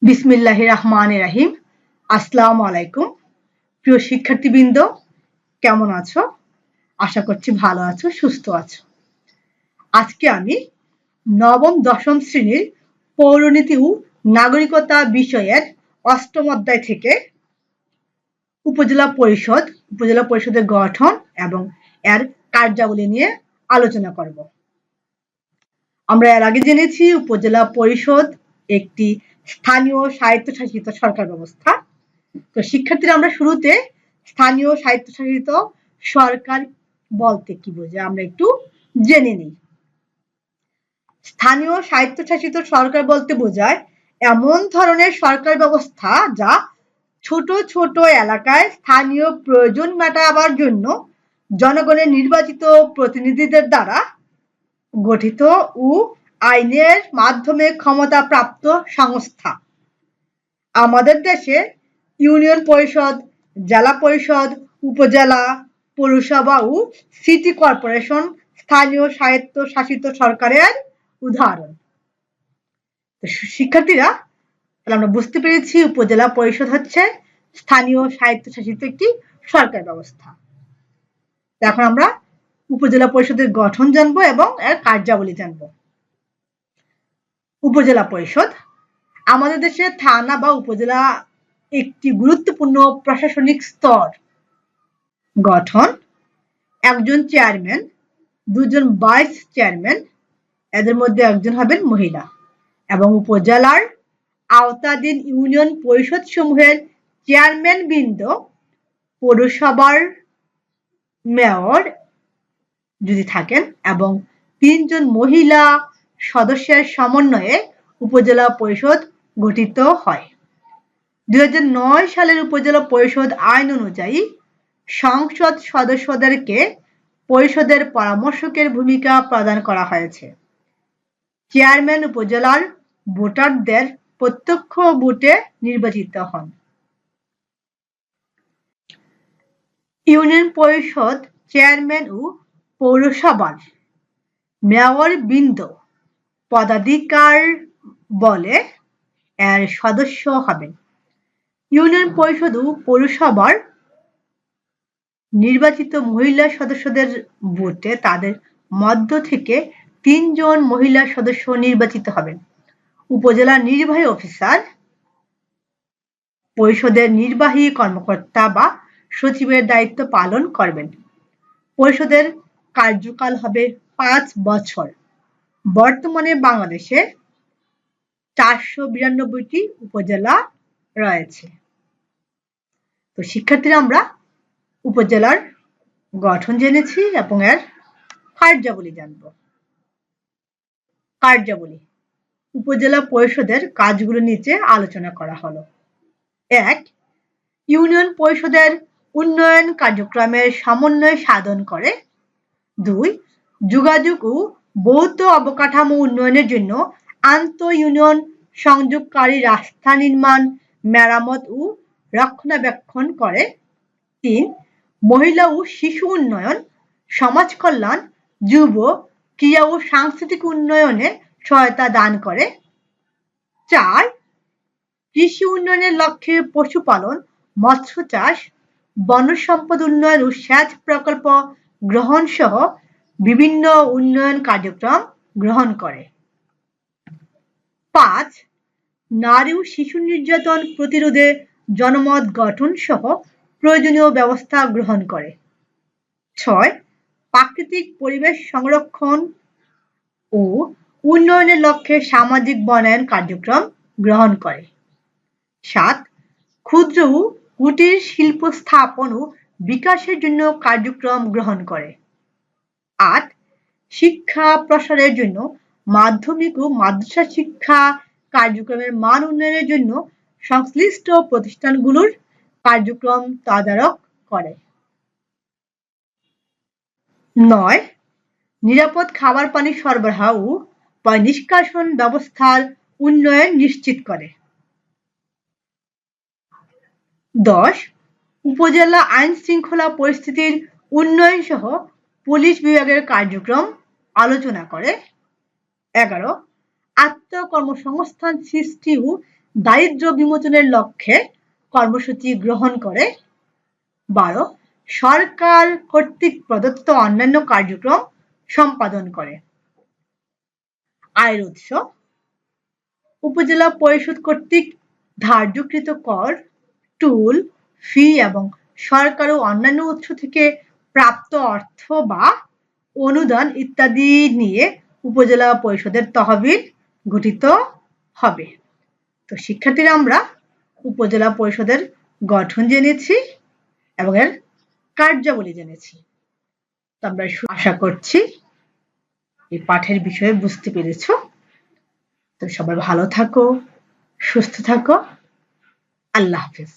বিসমিল্লাহির রহমানির রহিম। আসসালামু আলাইকুম। প্রিয় শিক্ষার্থীবৃন্দ, কেমন আছো? আশা করছি ভালো আছো, সুস্থ আছো। আজকে আমি নবম দশম শ্রেণীর পৌরনীতি ও নাগরিকতা বিষয়ের অষ্টম অধ্যায় থেকে উপজেলা পরিষদের গঠন এবং এর কার্যাবলী নিয়ে আলোচনা করব। আমরা এর আগে জেনেছি উপজেলা পরিষদ একটি স্থানীয় স্বায়ত্তশাসিত সরকার ব্যবস্থা। তো শিক্ষার্থীরা, আমরা শুরুতে স্থানীয় স্বায়ত্তশাসিত সরকার বলতে কি বোঝায় আমরা একটু জেনে নিই। স্থানীয় স্বায়ত্তশাসিত সরকার বলতে বোঝায় এমন ধরনের সরকার ব্যবস্থা যা ছোট ছোট এলাকায় স্থানীয় প্রয়োজন মেটাবার জন্য জনগণের নির্বাচিত প্রতিনিধিদের দ্বারা গঠিত ও আইনের মাধ্যমে ক্ষমতাপ্রাপ্ত সংস্থা। আমাদের দেশে ইউনিয়ন পরিষদ, জেলা পরিষদ, উপজেলা, পৌরসভা ও সিটি কর্পোরেশন স্থানীয় স্বায়ত্তশাসিত সরকারের উদাহরণ। শিক্ষার্থীরা, আমরা বুঝতে পেরেছি উপজেলা পরিষদ হচ্ছে স্থানীয় স্বায়ত্তশাসিত একটি সরকার ব্যবস্থা। এখন আমরা উপজেলা পরিষদের গঠন জানবো এবং এর কার্যাবলী জানবো। উপজেলা পরিষদ আমাদের দেশে থানা বা উপজেলা একটি গুরুত্বপূর্ণ প্রশাসনিক স্তর। গঠন: একজন চেয়ারম্যান, দুজন ভাইস চেয়ারম্যান, এদের মধ্যে একজন হবেন মহিলা, এবং উপজেলার আওতাধীন ইউনিয়ন পরিষদ সমূহের চেয়ারম্যান বৃন্দ, পৌরসভার মেয়র যদি থাকেন এবং 3 জন মহিলা সদস্যের সমন্বয়ে উপজেলা পরিষদ গঠিত হয়। 2009 সালের উপজেলা পরিষদ আইন অনুযায়ী সংসদ সদস্যদেরকে পরিষদের পরামর্শকের ভূমিকা প্রদান করা হয়েছে। চেয়ারম্যান উপজেলার ভোটারদের প্রত্যক্ষ ভোটে নির্বাচিত হন। ইউনিয়ন পরিষদ চেয়ারম্যান ও পৌরসভার মেয়র বৃন্দ পদাধিকার বলে এর সদস্য হবেন। ইউনিয়ন পরিষদ ও পৌরসভার নির্বাচিত মহিলা সদস্যদের ভোটে তাদের মধ্য থেকে 3 জন মহিলা সদস্য নির্বাচিত হবেন। উপজেলা নির্বাহী অফিসার পরিষদের নির্বাহী কর্মকর্তা বা সচিবের দায়িত্ব পালন করবেন। পরিষদের কার্যকাল হবে 5 বছর। বর্তমানে বাংলাদেশে 492টি উপজেলা রয়েছে। তো শিক্ষার্থীরা, আমরা উপজেলার গঠন জেনেছি এবং এর কার্যাবলী জানব। কার্যাবলী: উপজেলা পরিষদের কাজগুলো নিচে আলোচনা করা হলো। 1. ইউনিয়ন পরিষদের উন্নয়ন কার্যক্রমের সমন্বয় সাধন করে। 2. যোগাযোগ ও ভৌত অবকাঠামো উন্নয়নের জন্য আন্তঃ-ইউনিয়ন সংযোগকারী রাস্তা নির্মাণ, মেরামত ও রক্ষণাবেক্ষণ করে। 3. মহিলা ও শিশু উন্নয়ন, সমাজ কল্যাণ, যুব, ক্রীড়া ও সাংস্কৃতিক উন্নয়নে সহায়তা দান করে। 4. কৃষি উন্নয়নের লক্ষ্যে পশুপালন, মৎস্য চাষ, বন্য সম্পদ উন্নয়ন ও সেচ প্রকল্প গ্রহণ সহ বিভিন্ন উন্নয়ন কার্যক্রম গ্রহণ করে। 5. নারী ও শিশু নির্যাতন প্রতিরোধে জনমত গঠন সহ প্রয়োজনীয় ব্যবস্থা গ্রহণ করে। 6. প্রাকৃতিক পরিবেশ সংরক্ষণ ও উন্নয়নের লক্ষ্যে সামাজিক বনায়ন কার্যক্রম গ্রহণ করে। 7. ক্ষুদ্র ও কুটির শিল্প স্থাপন ও বিকাশের জন্য কার্যক্রম গ্রহণ করে। 8. শিক্ষা প্রসারের জন্য মাধ্যমিক ও মাদ্রাসা শিক্ষা কার্যক্রমের মান উন্নয়নের জন্য সংশ্লিষ্ট প্রতিষ্ঠানগুলোর কার্যক্রম তদারক করে। 9. নিরাপদ খাবার পানি সরবরাহ ও পয়ঃনিষ্কাশন ব্যবস্থার উন্নয়ন নিশ্চিত করে। 10. উপজেলা আইন শৃঙ্খলা পরিস্থিতির উন্নয়ন সহ পুলিশ বিভাগের কার্যক্রম আলোচনা করে। 11. আত্মকর্মসংস্থান সৃষ্টি ও দারিদ্র্য বিমোচনের লক্ষ্যে কর্মসূচি গ্রহণ করে। 12 সরকার কর্তৃক প্রদত্ত অন্যান্য কার্যক্রম সম্পাদন করে। আয়ের উৎস উপজেলা পরিষদ কর্তৃক ধার্যকৃত কর, টুল, ফি এবং সরকার ও অন্যান্য উৎস থেকে প্রাপ্ত অর্থ বা অনুদান ইত্যাদি নিয়ে উপজেলা পরিষদের তহবিল গঠিত হবে। তো শিক্ষার্থীরা আমরা উপজেলা পরিষদের গঠন জেনেছি এবং এর কার্যাবলী জেনেছি। তো আমরা আশা করছি এই পাঠের বিষয়ে বুঝতে পেরেছ। তো সবাই ভালো থাকো, সুস্থ থাকো। আল্লাহ হাফেজ।